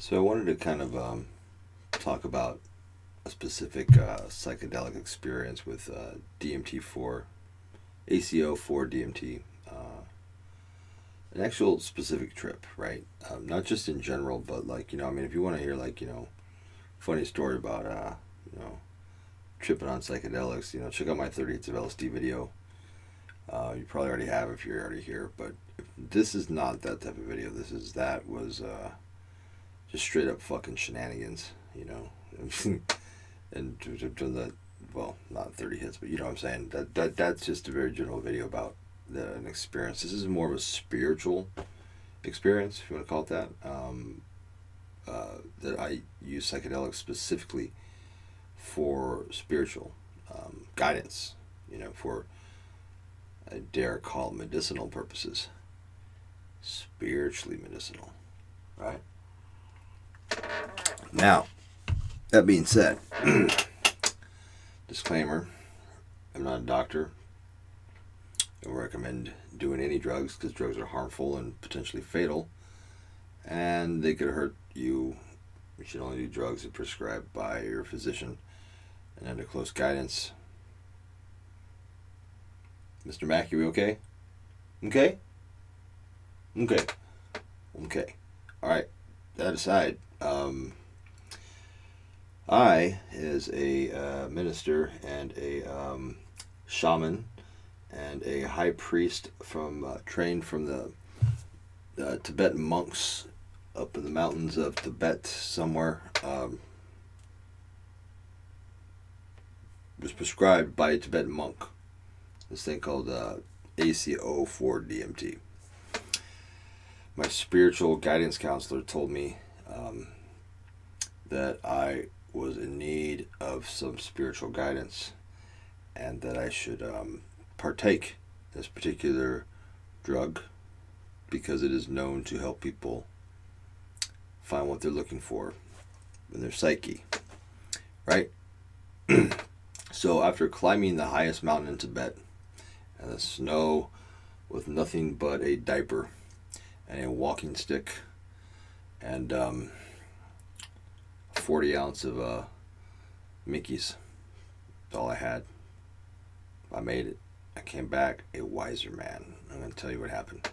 So I wanted to kind of talk about a specific psychedelic experience with DMT4, ACO 4 DMT, an actual specific trip, right? Not just in general, but like, I mean, if you want to hear like, funny story about, tripping on psychedelics, check out my 30 hits of LSD video. You probably already have if you're already here, but if this is not that type of video. That was just straight up fucking shenanigans, and I've done that. Well, not 30 hits, but you know what I'm saying. That's just a very general video about an experience. This is more of a spiritual experience, if you want to call it that. That I use psychedelics specifically for spiritual guidance. For I dare call it medicinal purposes. Spiritually medicinal, right? Now, that being said, disclaimer, I'm not a doctor. I don't recommend doing any drugs because drugs are harmful and potentially fatal, and they could hurt you. You should only do drugs if prescribed by your physician and under close guidance. Mr. Mack, you okay? Okay? Okay. Okay. Alright. That aside, I, as a minister and a shaman and a high priest trained from the Tibetan monks up in the mountains of Tibet somewhere, was prescribed by a Tibetan monk this thing called ACO 4 DMT. My spiritual guidance counselor told me that I was in need of some spiritual guidance and that I should partake in this particular drug because it is known to help people find what they're looking for in their psyche, right? So after climbing the highest mountain in Tibet and the snow with nothing but a diaper and a walking stick and 40 ounce of Mickey's, that's all I had. I made it. I came back a wiser man. I'm going to tell you what happened.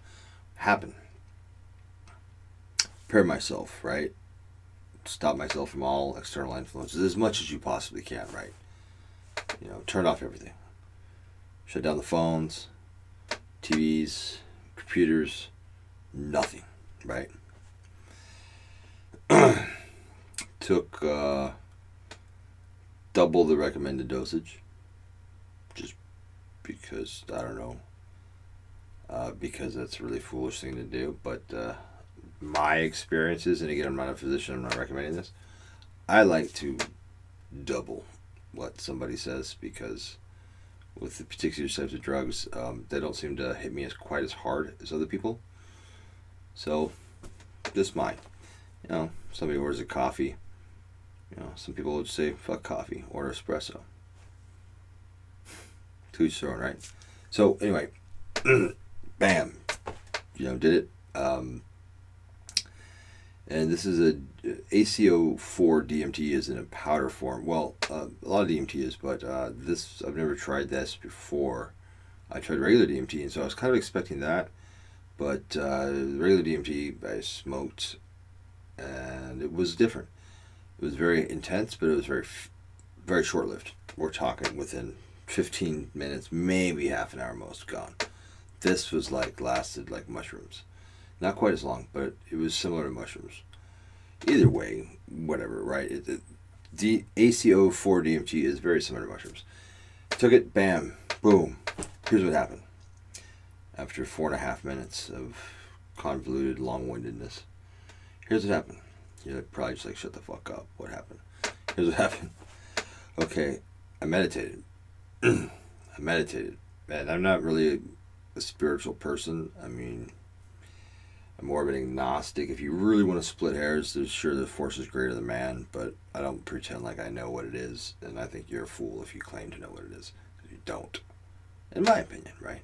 Prepare myself, right? Stop myself from all external influences as much as you possibly can, right? Turn off everything. Shut down the phones, TVs, computers, nothing, right? Took double the recommended dosage, just because, I don't know, because that's a really foolish thing to do, but my experiences, and again, I'm not a physician, I'm not recommending this, I like to double what somebody says because with the particular types of drugs, they don't seem to hit me as quite as hard as other people. So, just mine. Somebody orders a coffee. Some people would say, fuck coffee, order espresso. To each their own, right? So, anyway, bam. Did it. And this is a ACO 4 DMT is in a powder form. Well, a lot of DMT is, but this, I've never tried this before. I tried regular DMT, and so I was kind of expecting that. But regular DMT I smoked, and it was different. It was very intense, but it was very, very short-lived. We're talking within 15 minutes, maybe half an hour most, gone. This was lasted like mushrooms. Not quite as long, but it was similar to mushrooms. Either way, whatever, right? The ACO 4 DMT is very similar to mushrooms. Took it, bam, boom. Here's what happened. After 4.5 minutes of convoluted long-windedness, here's what happened. You're probably just shut the fuck up. What happened? Here's what happened. Okay, I meditated. Man, I'm not really a spiritual person. I mean, I'm more of an agnostic. If you really want to split hairs, there's sure the force is greater than man, but I don't pretend like I know what it is, and I think you're a fool if you claim to know what it is. You don't. In my opinion, right?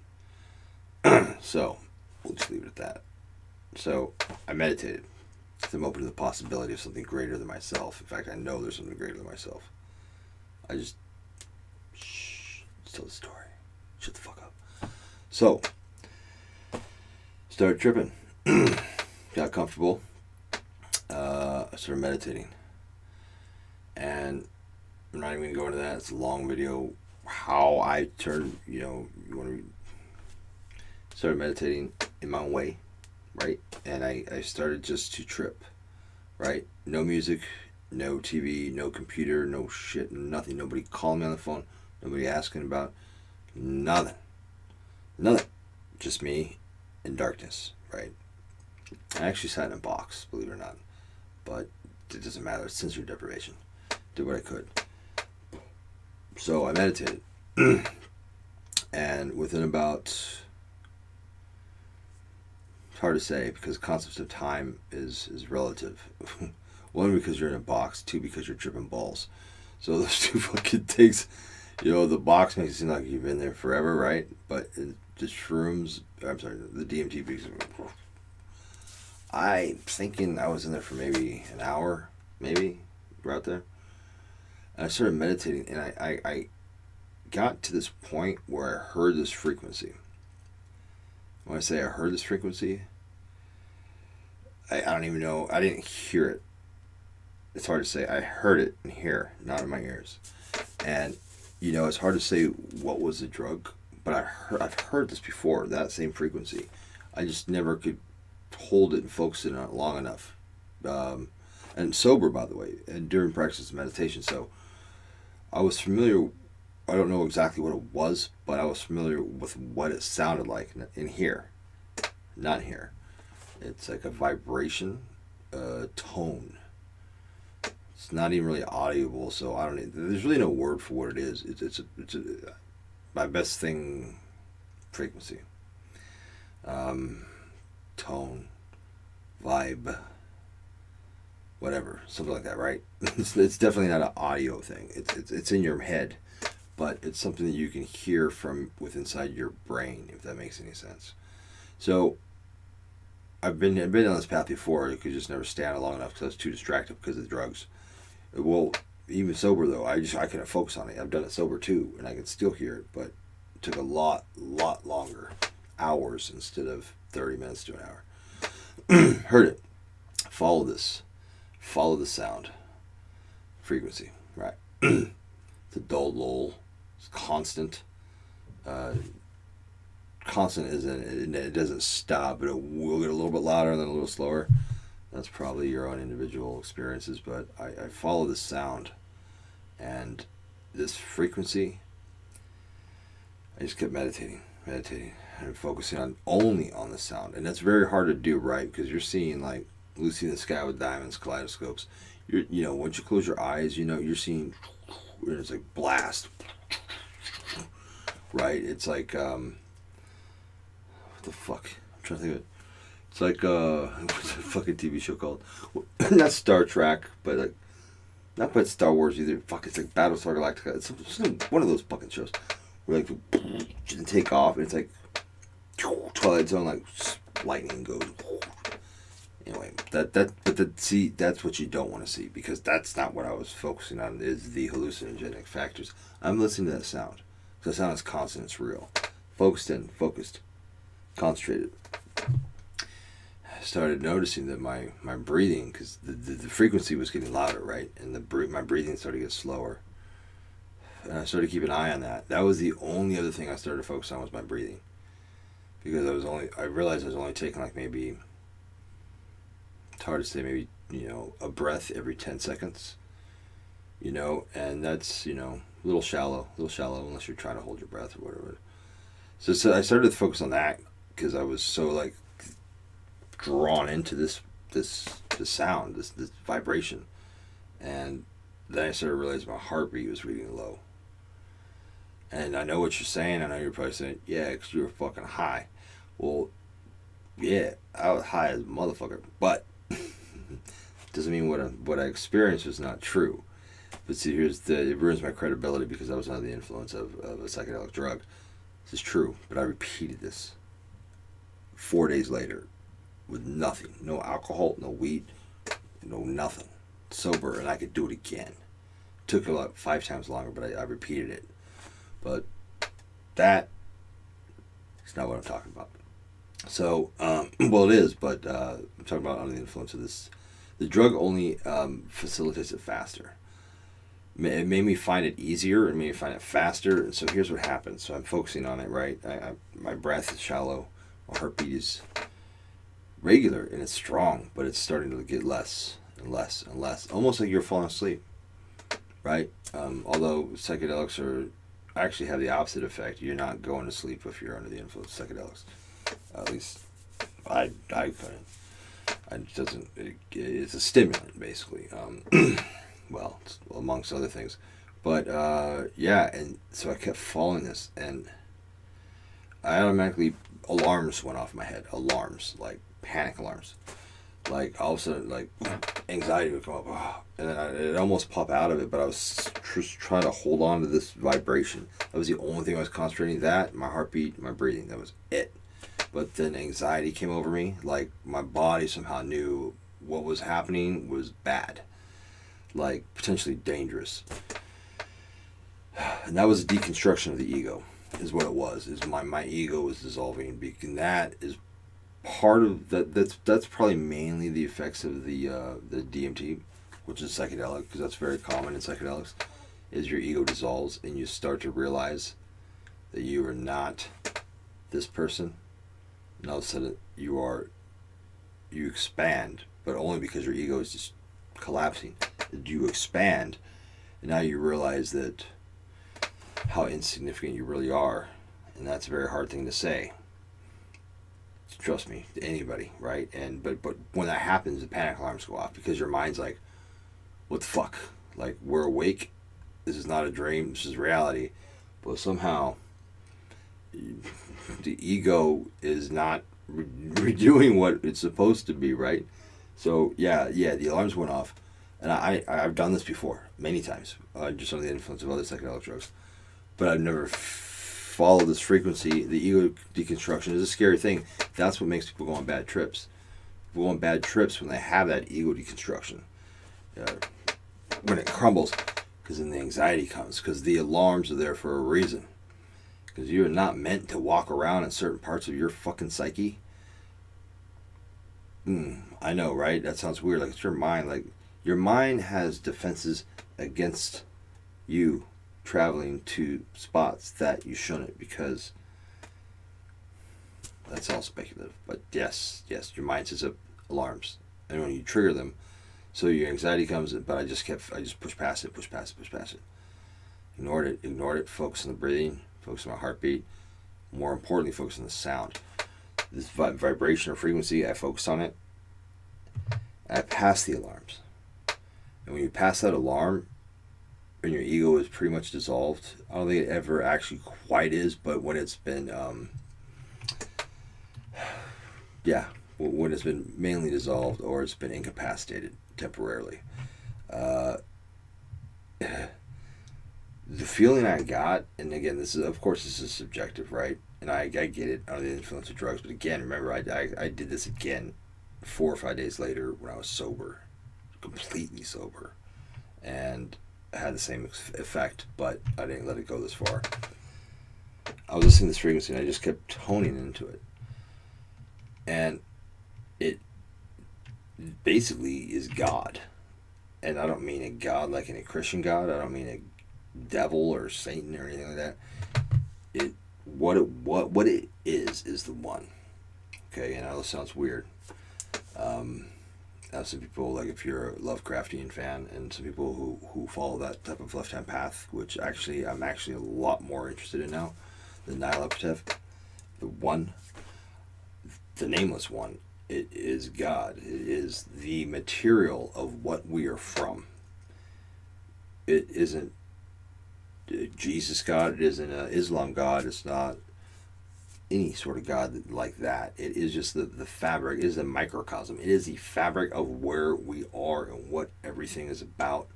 So, we'll just leave it at that. So, I meditated. I'm open to the possibility of something greater than myself. In fact, I know there's something greater than myself. I just tell the story. Shut the fuck up. So, started tripping. Got comfortable. I started meditating. And I'm not even going to go into that. It's a long video. How I turned, you want to started meditating in my own way, right? And I started just to trip, right? No music, no TV, no computer, no shit, nothing. Nobody calling me on the phone. Nobody asking about nothing. Nothing. Just me in darkness, right? I actually sat in a box, believe it or not. But it doesn't matter. It's sensory deprivation. Did what I could. So I meditated. And within about... It's hard to say because concepts of time is relative. One, because you're in a box. Two, because you're tripping balls. So those two fucking things... the box makes it seem like you've been there forever, right? But the shrooms... I'm sorry, the DMT piece... I'm thinking I was in there for maybe an hour, maybe, we're out there. And I started meditating, and I got to this point where I heard this frequency. When I say I heard this frequency, I don't even know, I didn't hear it. It's hard to say. I heard it in here, not in my ears. And, it's hard to say what was the drug, but I've heard this before, that same frequency. I just never could hold it and focus it on it long enough. And sober, by the way, and during practice of meditation. So I was familiar, I don't know exactly what it was, but I was familiar with what it sounded like in here, not here. It's like a vibration, tone. It's not even really audible, so I don't. There's really no word for what it is. It's my best thing, frequency. Tone, vibe, whatever, something like that, right? It's definitely not an audio thing. It's in your head, but it's something that you can hear from within inside your brain, if that makes any sense. So I've been on this path before. I could just never stand it long enough because I was too distracted because of the drugs. Well, even sober though, I couldn't focus on it. I've done it sober too, and I can still hear it, but it took a lot longer, hours instead of 30 minutes to an hour. Heard it. Follow the sound. Frequency, right? It's a dull lull. It's constant. Constant isn't, it doesn't stop, but it will get a little bit louder and then a little slower. That's probably your own individual experiences, but I follow the sound and this frequency. I just kept meditating and focusing only on the sound, and that's very hard to do, right? Because you're seeing like Lucy in the Sky with Diamonds, kaleidoscopes. Once you close your eyes, you're seeing, it's like blast, right? It's like what the fuck? I'm trying to think of it. It's like what's a fucking TV show called? Not Star Trek, but like not quite Star Wars either. Fuck, it's like Battlestar Galactica. It's one of those fucking shows where like you take off and it's like Twilight Zone, like lightning goes. Anyway, that's what you don't want to see, because that's not what I was focusing on. Is the hallucinogenic factors. I'm listening to that sound. So the sound is constant. It's real. Focused, concentrated. I started noticing that my breathing, because the frequency was getting louder, right, and my breathing started to get slower. And I started to keep an eye on that. That was the only other thing I started to focus on, was my breathing, because I realized I was only taking like maybe, it's hard to say, maybe, a breath every 10 seconds, and that's, a little shallow unless you're trying to hold your breath or whatever. So I started to focus on that because I was so like drawn into this sound, this vibration. And then I started to realize my heartbeat was really low. And I know what you're saying. I know you're probably saying, yeah, because you were fucking high. Well, yeah, I was high as a motherfucker, but doesn't mean what I experienced was not true. But see, it ruins my credibility because I was under the influence of a psychedelic drug. This is true, but I repeated this 4 days later with nothing, no alcohol, no weed, nothing, sober, and I could do it again. Took about 5 times longer, but I repeated it. But that is not what I'm talking about. So, well, it is, but I'm talking about under the influence of this. The drug only facilitates it faster. It made me find it easier. It made me find it faster. And so here's what happens. So I'm focusing on it, right? My breath is shallow. My heartbeat is regular and it's strong, but it's starting to get less and less and less. Almost like you're falling asleep, right? Although psychedelics actually have the opposite effect. You're not going to sleep if you're under the influence of psychedelics. At least I couldn't. It's a stimulant, basically. Well, amongst other things. But, yeah, and so I kept following this, and I automatically, alarms went off in my head. Alarms, like panic alarms. Like, all of a sudden, like, anxiety would come up, and then it'd almost pop out of it, but I was just trying to hold on to this vibration. That was the only thing I was concentrating. That, my heartbeat, my breathing, that was it. But then anxiety came over me, like my body somehow knew what was happening was bad, like potentially dangerous. And that was a deconstruction of the ego, is what it was. Is my ego was dissolving, and that is part of that. That's probably mainly the effects of the DMT, which is psychedelic, because that's very common in psychedelics. Is your ego dissolves and you start to realize that you are not this person. And all of a sudden you expand, but only because your ego is just collapsing. You expand, and now you realize that how insignificant you really are, and that's a very hard thing to say. Trust me, to anybody, right? And but when that happens, the panic alarms go off because your mind's like, "What the fuck? Like, we're awake. This is not a dream. This is reality." But somehow the ego is not doing what it's supposed to be, right? So yeah, the alarms went off, and I've done this before many times, just under the influence of other psychedelic drugs, but I've never followed this frequency. The ego deconstruction is a scary thing. That's what makes people go on bad trips. People go on bad trips when they have that ego deconstruction, when it crumbles, because then the anxiety comes, because the alarms are there for a reason. Because you're not meant to walk around in certain parts of your fucking psyche. I know, right? That sounds weird. Like, it's your mind. Like, your mind has defenses against you traveling to spots that you shouldn't, because that's all speculative. But yes, your mind sets up alarms. And when you trigger them, so your anxiety comes in, but I just pushed past it. Ignored it, focused on the breathing, focus on my heartbeat, more importantly focus on the sound. This vibration or frequency, I focus on it, and I pass the alarms. And when you pass that alarm and your ego is pretty much dissolved, I don't think it ever actually quite is, but when it's been when it's been mainly dissolved or it's been incapacitated temporarily, the feeling I got, and again, this is subjective, right? And I get it under the influence of drugs, but again, remember, I did this again 4 or 5 days later when I was sober, completely sober, and I had the same effect, but I didn't let it go this far. I was listening to this frequency, and I just kept toning into it, and it basically is God, and I don't mean a God like in a Christian God. I don't mean a devil or Satan or anything like that. What it is the one. Okay, and I know it sounds weird. Some people, like, if you're a Lovecraftian fan, and some people who follow that type of left-hand path, which actually I'm actually a lot more interested in now, the Nyarlathotep, the one, the nameless one. It is God. It is the material of what we are from. It isn't Jesus God. It isn't an Islam God. It's not any sort of God like that. It is just the fabric. It is a microcosm. It is the fabric of where we are and what everything is about.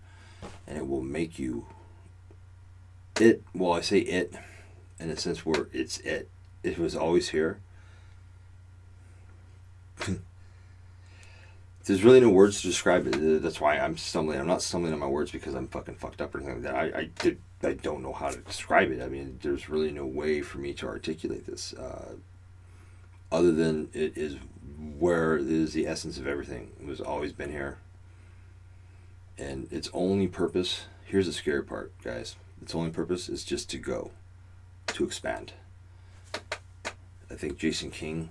And it will make you it. Well, I say it in a sense where it's it. It was always here. There's really no words to describe it. That's why I'm stumbling. I'm not stumbling on my words because I'm fucking fucked up or anything like that. I don't know how to describe it. I mean, there's really no way for me to articulate this, other than it is where it is the essence of everything. It was always been here, and its only purpose. Here's the scary part, guys. Its only purpose is just to go, to expand. I think Jason King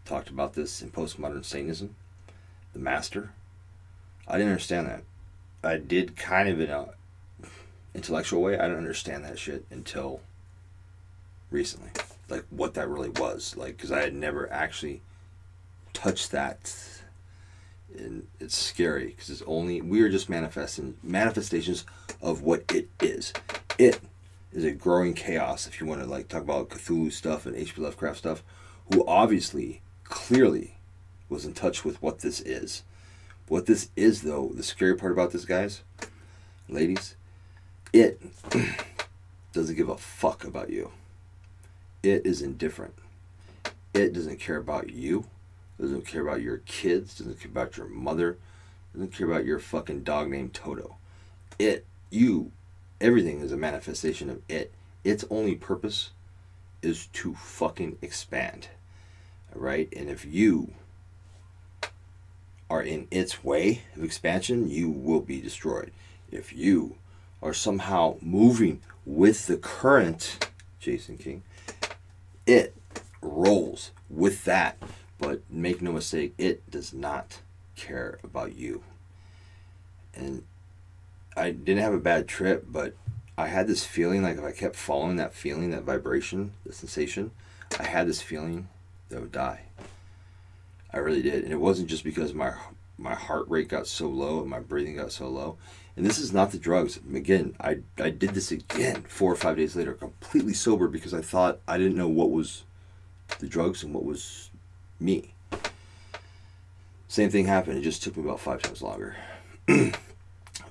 talked about this in Postmodern Satanism. The Master. I didn't understand that. I did kind of in a intellectual way. I didn't understand that shit until recently. Like what that really was. Like, because I had never actually touched that. And it's scary because it's only, we are just manifestations of what it is. It is a growing chaos, if you want to like talk about Cthulhu stuff and H.P. Lovecraft stuff, who obviously, clearly was in touch with what this is. What this is, though, the scary part about this, guys, ladies, it doesn't give a fuck about you. It is indifferent. It doesn't care about you. Doesn't care about your kids. Doesn't care about your mother. Doesn't care about your fucking dog named Toto. Everything is a manifestation of it. Its only purpose is to fucking expand. Alright? And if you are in its way of expansion, you will be destroyed. If you are somehow moving with the current, Jason King, it rolls with that. But make no mistake, it does not care about you. And I didn't have a bad trip, but I had this feeling like if I kept following that feeling, that vibration, the sensation, I had this feeling that I would die. I really did. And it wasn't just because my heart rate got so low and my breathing got so low. And this is not the drugs. Again, I did this again 4 or 5 days later, completely sober, because I thought I didn't know what was the drugs and what was me. Same thing happened. It just took me about 5 times longer.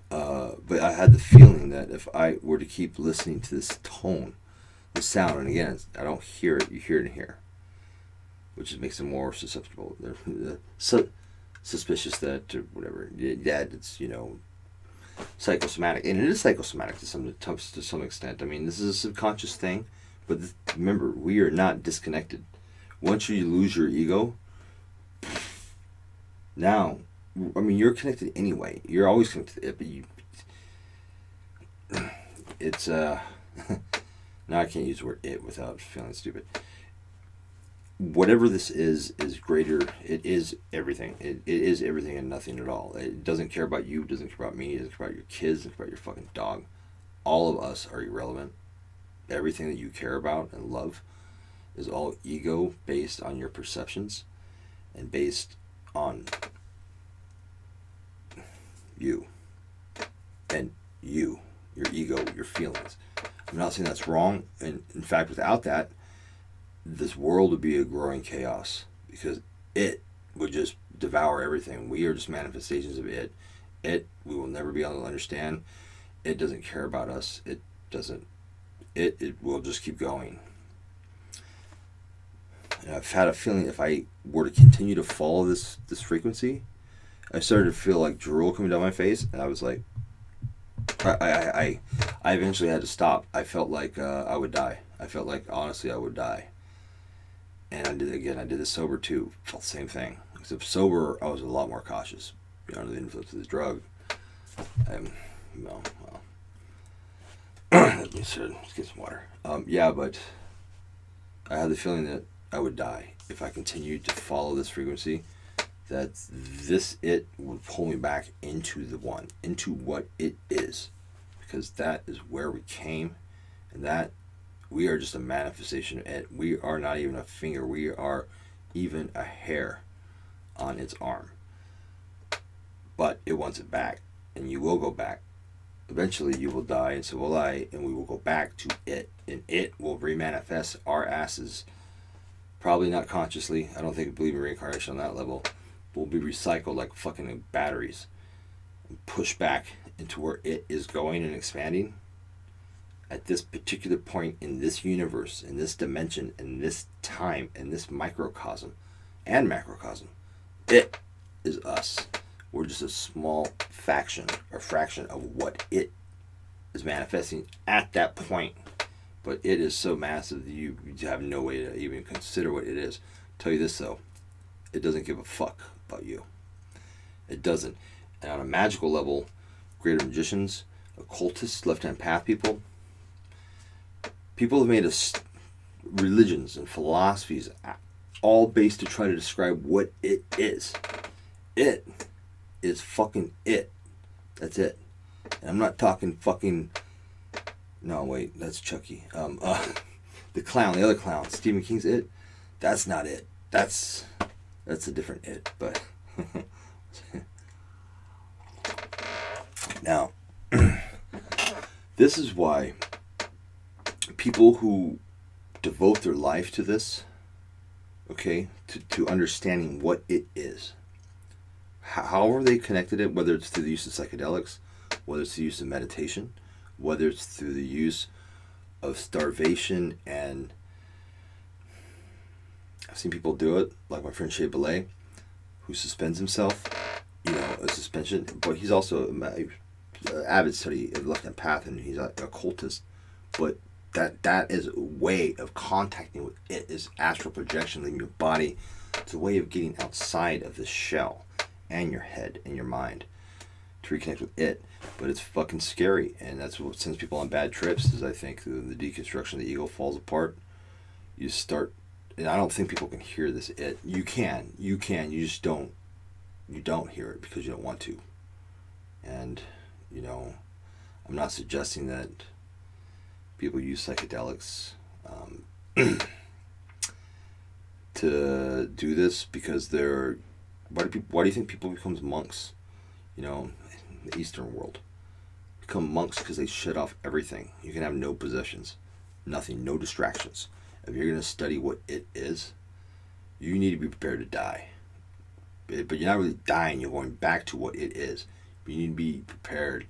But I had the feeling that if I were to keep listening to this tone, the sound, and again, I don't hear it, you hear it in here, which just makes them more susceptible. They're suspicious that, or whatever, that it's, psychosomatic. And it is psychosomatic to some extent. I mean, this is a subconscious thing, but remember, we are not disconnected. Once you lose your ego, now, I mean, you're connected anyway. You're always connected to it, but it's, now I can't use the word it without feeling stupid. Whatever this is greater. It is everything. It is everything and nothing at all. It doesn't care about you, doesn't care about me, it doesn't care about your kids, doesn't care about your fucking dog. All of us are irrelevant. Everything that you care about and love is all ego based on your perceptions and based on you and your ego, your feelings. I'm not saying that's wrong, and in fact, without that, this world would be a growing chaos because it would just devour everything. We are just manifestations of it. We will never be able to understand. It doesn't care about us. It will just keep going. And I've had a feeling if I were to continue to follow this frequency, I started to feel like drool coming down my face, and I was like, I eventually had to stop. I felt like I would die. I felt like, honestly, I would die. And I did this sober too. Felt the same thing. Except sober, I was a lot more cautious. Under the influence of this drug. Let me let's get some water. But I had the feeling that I would die if I continued to follow this frequency. That it would pull me back into into what it is, because that is where we came, and that we are just a manifestation of it. We are not even a finger. We are even a hair on its arm. But it wants it back, and you will go back. Eventually you will die, and so will I, and we will go back to it, and it will remanifest our asses. Probably not consciously. I don't think I believe in reincarnation on that level. Will be recycled like fucking batteries and pushed back into where it is going and expanding at this particular point in this universe, in this dimension, in this time, in this microcosm and macrocosm. It is us. We're just a small fraction of what it is manifesting at that point. But it is so massive that you have no way to even consider what it is. Tell you this though, it doesn't give a fuck about you. It doesn't. And on a magical level, greater magicians, occultists, left-hand path people have made us religions and philosophies all based to try to describe what it is. It is fucking it. That's it. And I'm not talking fucking... No, wait, that's Chucky. The clown, the other clown, Stephen King's It. That's not it. That's a different it. But now, this is why people who devote their life to this, okay, to understanding what it is, however they connected it, whether it's through the use of psychedelics, whether it's the use of meditation, whether it's through the use of starvation, and I've seen people do it, like my friend Shea Belay, who suspends himself, a suspension, but he's also an avid study of left-hand path, and he's an occultist, but that is a way of contacting with it, is astral projection, leaving your body. It's a way of getting outside of this shell and your head and your mind to reconnect with it. But it's fucking scary, and that's what sends people on bad trips, is I think the deconstruction of the ego falls apart. You start, and I don't think people can hear this it. You can, you just don't hear it because you don't want to. And I'm not suggesting that people use psychedelics to do this because they're... Why do you think people become monks? In the Eastern world, become monks because they shut off everything. You can have no possessions, nothing, no distractions. If you're going to study what it is, you need to be prepared to die. But you're not really dying, you're going back to what it is. But you need to be prepared.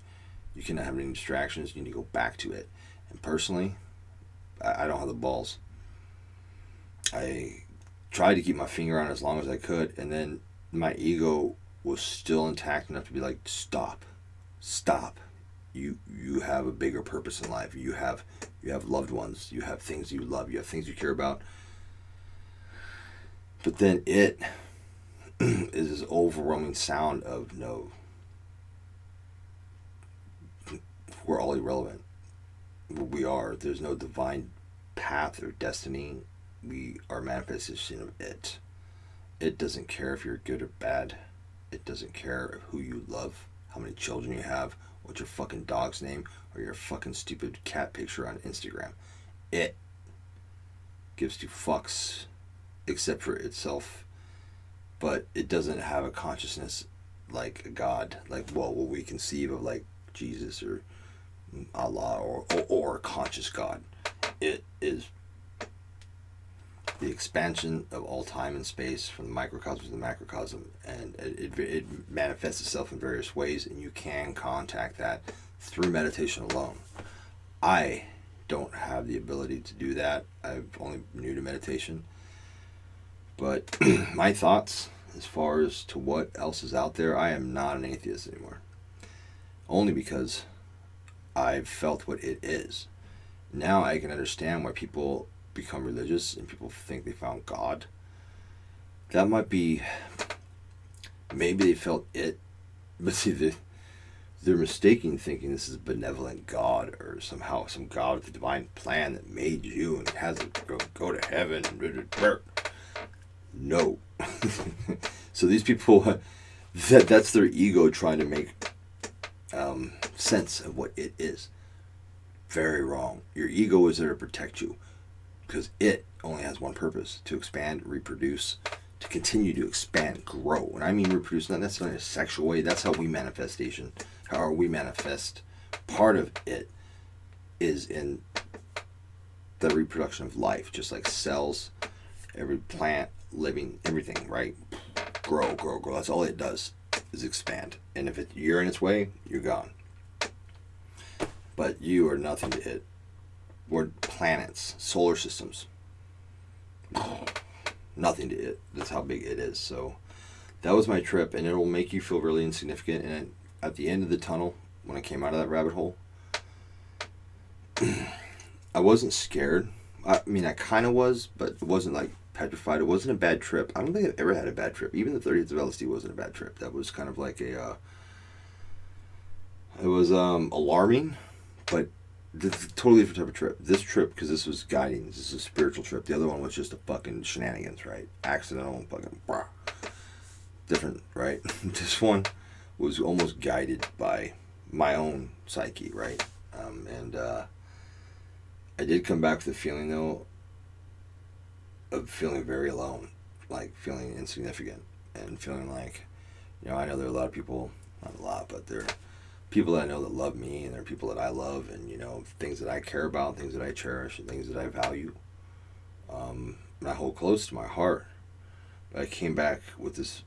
You cannot have any distractions, you need to go back to it. And personally, I don't have the balls. I tried to keep my finger on it as long as I could, and then my ego was still intact enough to be like, stop. You have a bigger purpose in life. You have loved ones. You have things you love. You have things you care about. But then it is this overwhelming sound of no. We're all irrelevant. We are. There's no divine path or destiny. We are manifestation of it. It doesn't care if you're good or bad. It doesn't care who you love, how many children you have, what's your fucking dog's name, or your fucking stupid cat picture on Instagram. It gives two fucks except for itself. But it doesn't have a consciousness like a God, like what we conceive of, like Jesus or Allah or a conscious God. It is the expansion of all time and space, from the microcosm to the macrocosm, and it manifests itself in various ways, and you can contact that through meditation alone. I don't have the ability to do that. I'm only new to meditation, but my thoughts as far as to what else is out there, I am not an atheist anymore, only because I've felt what it is. Now I can understand why people become religious and people think they found God. That might be, maybe they felt it, but see, they're mistaken, thinking this is a benevolent God or somehow some God with a divine plan that made you and has to go to heaven and no. So these people, that's their ego trying to make sense of what it is. Very wrong. Your ego is there to protect you, because it only has one purpose: to expand, reproduce, to continue to expand, grow. And I mean reproduce, not necessarily in a sexual way. That's how we manifestation. How we manifest. Part of it is in the reproduction of life, just like cells, every plant, living, everything, right? Grow. That's all it does, is expand. And if you're in its way, you're gone. But you are nothing to it. We're planets, solar systems. Nothing to it. That's how big it is. So that was my trip, and it will make you feel really insignificant. And at the end of the tunnel, when I came out of that rabbit hole, I wasn't scared. I mean, I kind of was, but it wasn't like petrified. It wasn't a bad trip. I don't think I've ever had a bad trip. Even the 30th of LSD wasn't a bad trip. That was kind of like a, it was alarming, but totally different type of trip. This trip, because this was guiding, this is a spiritual trip. The other one was just a fucking shenanigans, right? Accidental, fucking, different, right? This one was almost guided by my own psyche, right? And I did come back with a feeling, though, of feeling very alone, like feeling insignificant, and feeling like, you know, I know there are a lot of people, not a lot, but there are people that I know that love me, and there are people that I love, and, you know, things that I care about, things that I cherish, and things that I value, and I hold close to my heart. But I came back with this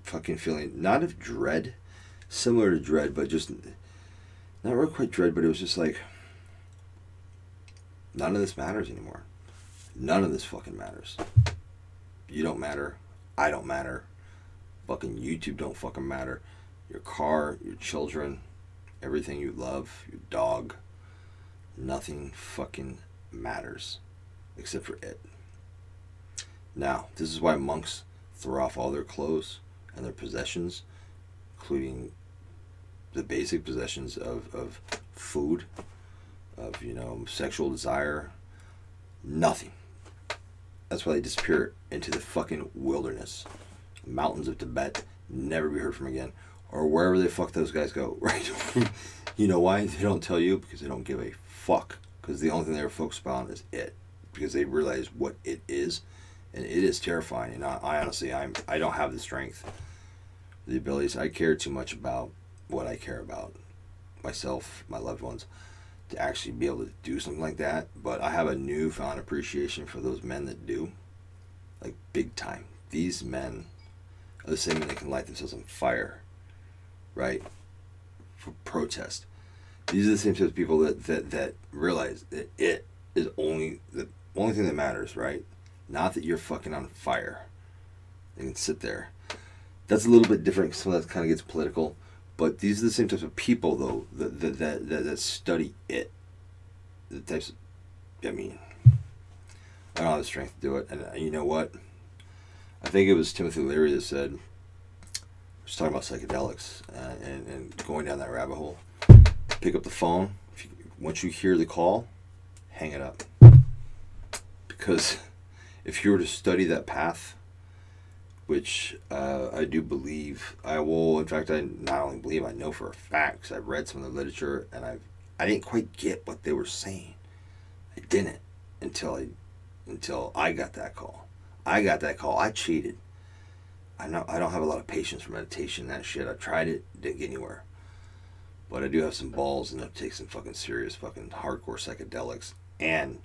fucking feeling, not of dread, similar to dread, but just, not really quite dread, but it was just like, none of this matters anymore. None of this fucking matters. You don't matter. I don't matter. Fucking YouTube don't fucking matter. Your car, your children, everything you love, your dog, nothing fucking matters except for it. Now, this is why monks throw off all their clothes and their possessions, including the basic possessions of food, of, you know, sexual desire, nothing. That's why they disappear into the fucking wilderness, mountains of Tibet, never be heard from again, or wherever the fuck those guys go, right? You know why? They don't tell you, because they don't give a fuck, because the only thing they're focused on is it, because they realize what it is, and it is terrifying. And I honestly, I don't have the strength, the abilities. I care too much about what I care about, myself, my loved ones, to actually be able to do something like that. But I have a newfound appreciation for those men that do, like big time. These men are the same men that can light themselves on fire, right, for protest. These are the same types of people that realize that it is only the only thing that matters, right? Not that you're fucking on fire. They can sit there. That's a little bit different, so that kind of gets political. But these are the same types of people, though, that study it. The types of, I mean, I don't have the strength to do it. And you know what? I think it was Timothy Leary that said, was talking about psychedelics and going down that rabbit hole. Pick up the phone. Once you hear the call, hang it up. Because if you were to study that path, which I do believe, I will, in fact, I not only believe, I know for a fact, because I've read some of the literature, and I didn't quite get what they were saying. I didn't until I got that call. I cheated. I don't have a lot of patience for meditation, that shit. I tried it, didn't get anywhere. But I do have some balls enough to take some fucking serious, fucking hardcore psychedelics. And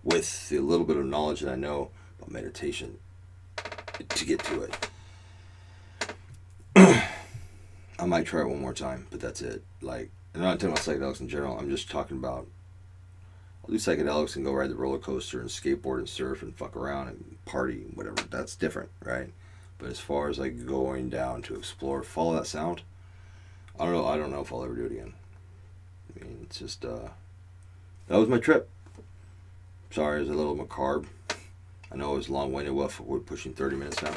with the little bit of knowledge that I know about meditation, to get to it. I might try it one more time, but that's it. Like, I'm not talking about psychedelics in general. I'm just talking about, I'll do psychedelics and go ride the roller coaster and skateboard and surf and fuck around and party and whatever. That's different, right? But as far as like going down to explore, follow that sound, I don't know if I'll ever do it again. I mean, it's just, that was my trip. Sorry, it was a little macabre. I know it was long-winded. We're pushing 30 minutes now.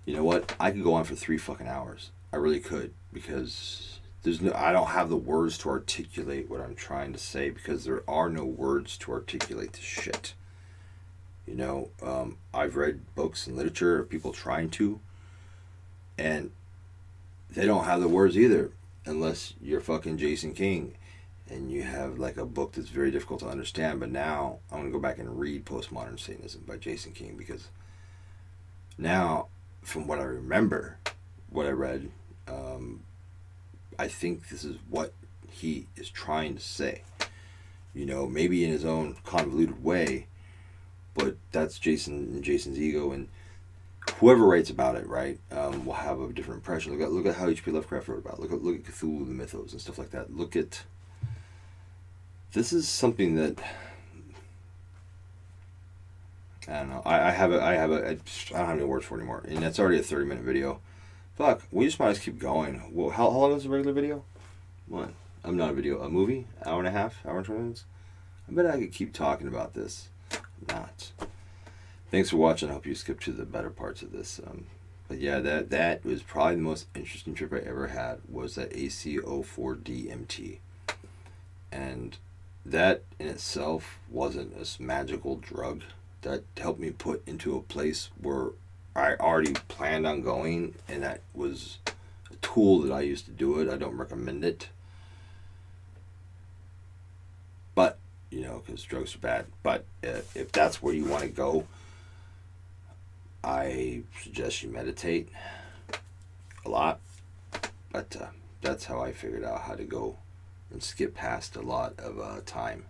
You know what? I could go on for 3 fucking hours. I really could, because I don't have the words to articulate what I'm trying to say, because there are no words to articulate this shit. You know, I've read books and literature of people trying to, and they don't have the words either, unless you're fucking Jason King and you have like a book that's very difficult to understand. But now I'm going to go back and read Postmodern Satanism by Jason King, because now, from what I remember, what I read, I think this is what he is trying to say. You know, maybe in his own convoluted way, but that's Jason and Jason's ego, and whoever writes about it, right, will have a different impression. Look at how H.P. Lovecraft wrote about it. Look at Cthulhu, the mythos, and stuff like that. This is something that I don't know. I don't have any words for it anymore. And that's already a 30-minute video. Fuck, we just might as keep going. Well, how long is a regular video? What? I'm not a video. A movie? Hour and a half? Hour and 20 minutes? I bet I could keep talking about this. I'm not. Thanks for watching. I hope you skip to the better parts of this. But yeah, that was probably the most interesting trip I ever had, was that ACO for DMT. And that in itself wasn't a magical drug that helped me put into a place where I already planned on going, and that was a tool that I used to do it. I don't recommend it. But, because drugs are bad. But if that's where you want to go, I suggest you meditate a lot. But that's how I figured out how to go and skip past a lot of time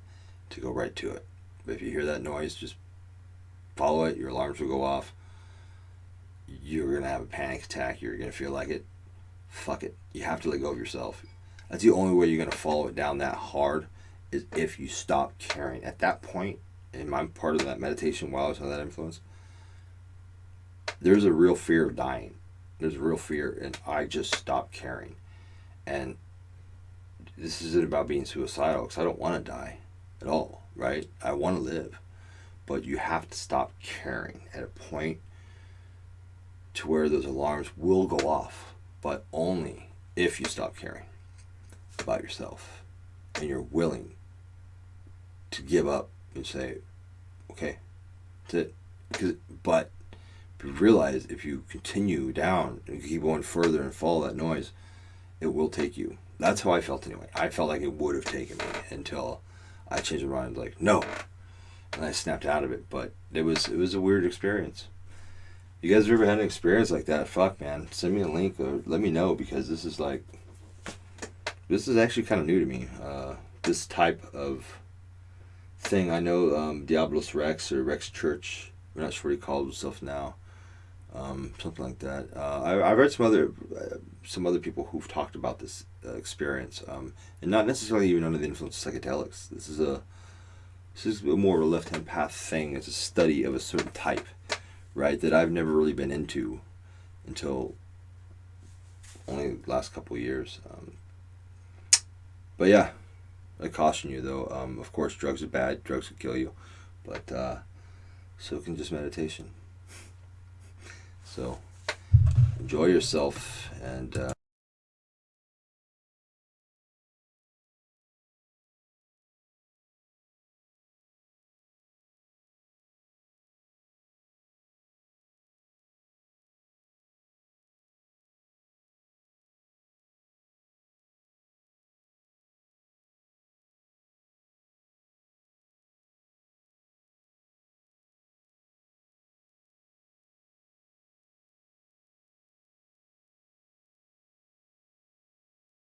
to go right to it. But if you hear that noise, just follow it. Your alarms will go off. You're going to have a panic attack. You're going to feel like it. Fuck it. You have to let go of yourself. That's the only way you're going to follow it down that hard, is if you stop caring. At that point, in my part of that meditation while I was under that influence, there's a real fear of dying. There's a real fear, and I just stopped caring. And this isn't about being suicidal, because I don't want to die at all, right? I want to live. But you have to stop caring at a point to where those alarms will go off, but only if you stop caring about yourself and you're willing to give up and say, okay, that's it. But you realize if you continue down and keep going further and follow that noise, it will take you. That's how I felt anyway. I felt like it would have taken me until I changed my mind, like, no. And I snapped out of it. But it was a weird experience. You guys ever had an experience like that? Fuck, man. Send me a link or let me know, because this is actually kind of new to me. This type of thing. I know Diablos Rex or Rex Church, I'm not sure what he calls himself now. Something like that. I read some other people who've talked about this experience, and not necessarily even under the influence of psychedelics. This is more of a left-hand path thing. It's a study of a certain type, right, that I've never really been into until only the last couple of years. But yeah, I caution you though. Of course, drugs are bad. Drugs can kill you, but so can just meditation. So enjoy yourself, and